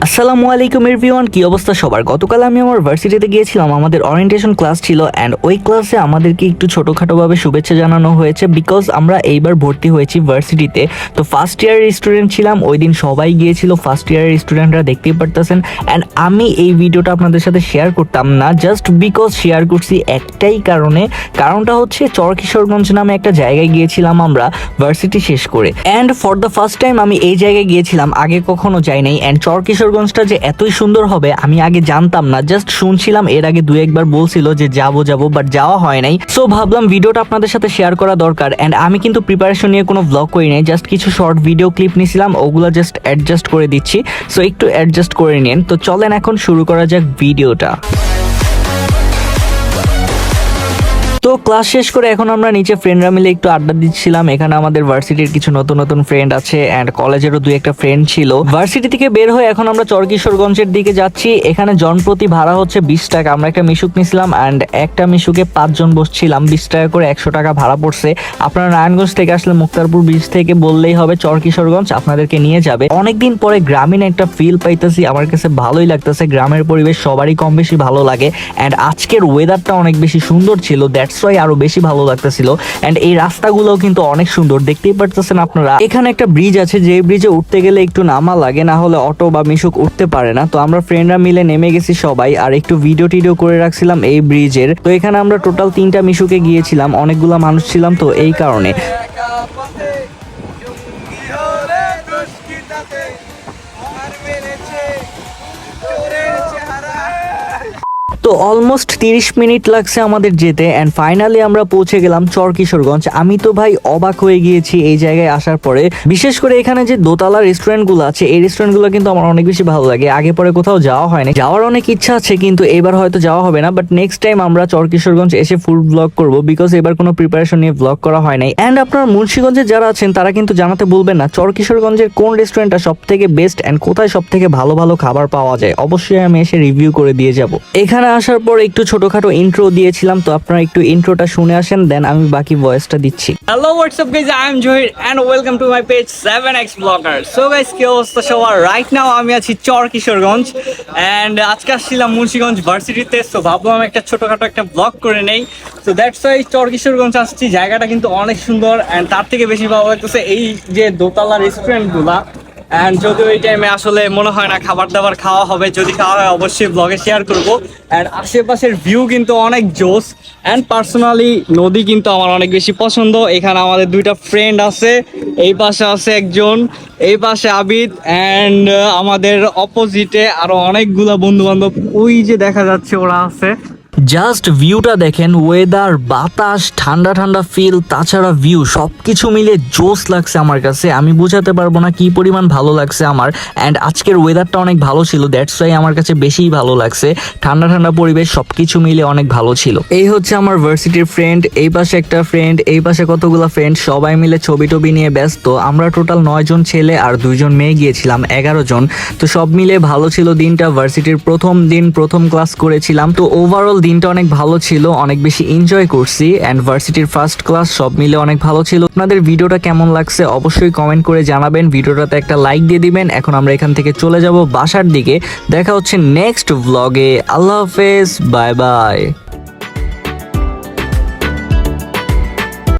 আসসালামু আলাইকুম এভরিওয়ান, কি অবস্থা সবার? গতকাল আমি আমার ভার্সিটিতে গিয়েছিলাম, আমাদের ওরিয়েন্টেশন ক্লাস ছিল অ্যান্ড ওই ক্লাসে আমাদেরকে একটু ছোটোখাটোভাবে শুভেচ্ছা জানানো হয়েছে বিকজ আমরা এইবার ভর্তি হয়েছি ভার্সিটিতে। তো ফার্স্ট ইয়ারের স্টুডেন্ট ছিলাম, ওই দিন সবাই গিয়েছিল, ফার্স্ট ইয়ারের স্টুডেন্টরা দেখতেই পারতেছেন। অ্যান্ড আমি এই ভিডিওটা আপনাদের সাথে শেয়ার করতাম না, জাস্ট বিকজ শেয়ার করছি একটাই কারণটা হচ্ছে চরকিশোরগঞ্জ নামে একটা জায়গায় গিয়েছিলাম আমরা ভার্সিটি শেষ করে। And for the first time আমি এই জায়গায় গিয়েছিলাম, আগে কখনো যাই নাই। অ্যান্ড চরকিশোরগঞ্জটা যে এতই সুন্দর হবে আমি আগে জানতাম না, জাস্ট শুনছিলাম, এর আগে দু একবার বলছিল যে যাবো বাট যাওয়া হয় নাই। সো ভাবলাম ভিডিওটা আপনাদের সাথে শেয়ার করা দরকার। অ্যান্ড আমি কিন্তু প্রিপারেশন নিয়ে কোনো ব্লগ করি নাই, জাস্ট কিছু শর্ট ভিডিও ক্লিপ নিয়েছিলাম, ওগুলো জাস্ট অ্যাডজাস্ট করে দিচ্ছি। সো একটু অ্যাডজাস্ট করে নিন। তো চলেন এখন শুরু করা যাক ভিডিওটা। তো ক্লাস শেষ করে এখন আমরা নিচে ফ্রেন্ডরা মিলে একটু আড্ডা দিচ্ছিলাম। এখানে আমাদের ভার্সিটির কিছু নতুন ফ্রেন্ড আছে অ্যান্ড কলেজেরও দুই একটা ফ্রেন্ড ছিল। ভার্সিটি থেকে বের হয়ে এখন আমরা চরকিশোরগঞ্জের দিকে যাচ্ছি। এখানে জনপ্রতি ভাড়া হচ্ছে 20 টাকা। আমরা একটা মিশুক নিছিলাম অ্যান্ড একটা মিশুকে 5 জন বসছিলাম, 20 টাকা করে 100 টাকা ভাড়া পড়ছে। আপনারা নারায়ণগঞ্জ থেকে আসলে মুক্তারপুর ব্রিজ থেকে বললেই হবে চরকিশোরগঞ্জ, আপনাদেরকে নিয়ে যাবে। অনেকদিন পরে গ্রামীণ একটা ফিল পাইতেছি, আমার কাছে ভালোই লাগতেছে। গ্রামের পরিবেশ সবারই কম বেশি ভালো লাগে অ্যান্ড আজকের ওয়েদারটা অনেক বেশি সুন্দর ছিল, দ্যাটস ওয়াই আরো বেশি ভালো লাগতেছিল। এন্ড এই রাস্তাগুলোও কিন্তু অনেক সুন্দর, দেখতেই পারতেছেন আপনারা। এখানে একটা ব্রিজ আছে, যে ব্রিজে উঠতে গেলে একটু নামা লাগে, না হলে অটো বা মিশুক উঠতে পারে না। তো আমরা ফ্রেন্ডরা মিলে নেমে গেছি সবাই, আর একটু ভিডিও করে রাখছিলাম এই ব্রিজের। তো এখানে আমরা টোটাল 3টা মিশুকে গিয়েছিলাম, অনেকগুলা মানুষ ছিলাম তো এই কারণে। তো অলমোস্ট 30 মিনিট লাগছে আমাদের যেতে অ্যান্ড ফাইনালি আমরা পৌঁছে গেলাম চরকিশোরগঞ্জ। আমি তো ভাই অবাক হয়ে গিয়েছি এই জায়গায় আসার পরে, বিশেষ করে এখানে যে দোতলা রেস্টুরেন্টগুলো আছে, এই রেস্টুরেন্টগুলো কিন্তু আমার অনেক বেশি ভালো লাগে। আগে পরে কোথাও যাওয়া হয়নি, যাওয়ার অনেক ইচ্ছা আছে কিন্তু এবার হয়তো যাওয়া হবে না। বাট নেক্সট টাইম আমরা চরকিশোরগঞ্জ এসে ফুল ব্লগ করবো বিকজ এবার কোনো প্রিপারেশন নিয়ে ব্লগ করা হয় নাই। অ্যান্ড আপনার মুন্সিগঞ্জে যারা আছেন তারা কিন্তু জানাতে ভুলবেন না চরকিশোরগঞ্জের কোন রেস্টুরেন্টটা সব থেকে বেস্ট অ্যান্ড কোথায় সব থেকে ভালো খাবার পাওয়া যায়। অবশ্যই আমি এসে রিভিউ করে দিয়ে যাব। এখানে আসার পর একটু ছোটখাটো ইন্ট্রো দিয়েছিলাম, তো আপনারা একটু ইন্ট্রোটা শুনে আসেন, দেন আমি বাকি ভয়েসটা দিচ্ছি। Hello WhatsApp guys, I am Zahir and welcome to my page 7x blogger. So guys, কি অবস্থা সবার? রাইট নাও আমি আছি চরকিশোরগঞ্জ এন্ড আজকে আসছিলাম মুন্সিগঞ্জ ভার্সিটিতে। সো ভাবলাম একটা ছোটখাটো একটা ব্লগ করে নেই। সো দ্যাটস ওয়াই চরকিশোরগঞ্জ আসছি। জায়গাটা কিন্তু অনেক সুন্দর অ্যান্ড তার থেকে বেশি ভালো লাগতেছে এই যে দোতলা রেস্টুরেন্টগুলা। অ্যান্ড যদিও এই টাইমে আসলে মনে হয় না খাবার দাবার খাওয়া হবে, যদি খাওয়া হয় অবশ্যই ব্লগে শেয়ার করবো। অ্যান্ড আশেপাশের ভিউ কিন্তু অনেক জোস অ্যান্ড পার্সোনালি নদী কিন্তু আমার অনেক বেশি পছন্দ। এখানে আমাদের দুইটা ফ্রেন্ড আছে, এই পাশে আছে একজন, এই পাশে আবিদ অ্যান্ড আমাদের অপোজিটে আরো অনেকগুলা বন্ধু বান্ধব ওই যে দেখা যাচ্ছে ওরা আছে। জাস্ট ভিউটা দেখেন, ওয়েদার, বাতাস, ঠান্ডা ফিল, তাছাড়া ভিউ সবকিছু মিলে জোস লাগছে আমার কাছে। আমি বোঝাতে পারবো না কি পরিমাণ ভালো লাগছে আমার। অ্যান্ড আজকের ওয়েদারটা অনেক ভালো ছিল, দ্যাটস ওয়াই আমার কাছে বেশিই ভালো লাগছে। ঠান্ডা পরিবেশ সবকিছু মিলে অনেক ভালো ছিল। এই হচ্ছে আমার ভার্সিটির ফ্রেন্ড, এই পাশে একটা ফ্রেন্ড, এই পাশে কতগুলো ফ্রেন্ড, সবাই মিলে ছবি টবি নিয়ে ব্যস্ত। আমরা টোটাল 9 জন ছেলে আর 2 জন মেয়ে গিয়েছিলাম, 11 জন। তো সব মিলে ভালো ছিল দিনটা। ভার্সিটির প্রথম দিন, প্রথম ক্লাস করেছিলাম। তো ওভারঅল দিনটা অনেক ভালো ছিল, অনেক বেশি এনজয় করছি অ্যান্ড ভার্সিটির ফার্স্ট ক্লাস সব মিলে অনেক ভালো ছিল। আপনাদের ভিডিওটা কেমন লাগছে অবশ্যই কমেন্ট করে জানাবেন, ভিডিওটাতে একটা লাইক দিয়ে দিবেন। এখন আমরা এখান থেকে চলে যাব বাসার দিকে। দেখা হচ্ছে নেক্সট ব্লগে। আল্লাহ হাফেজ, বাই বাই।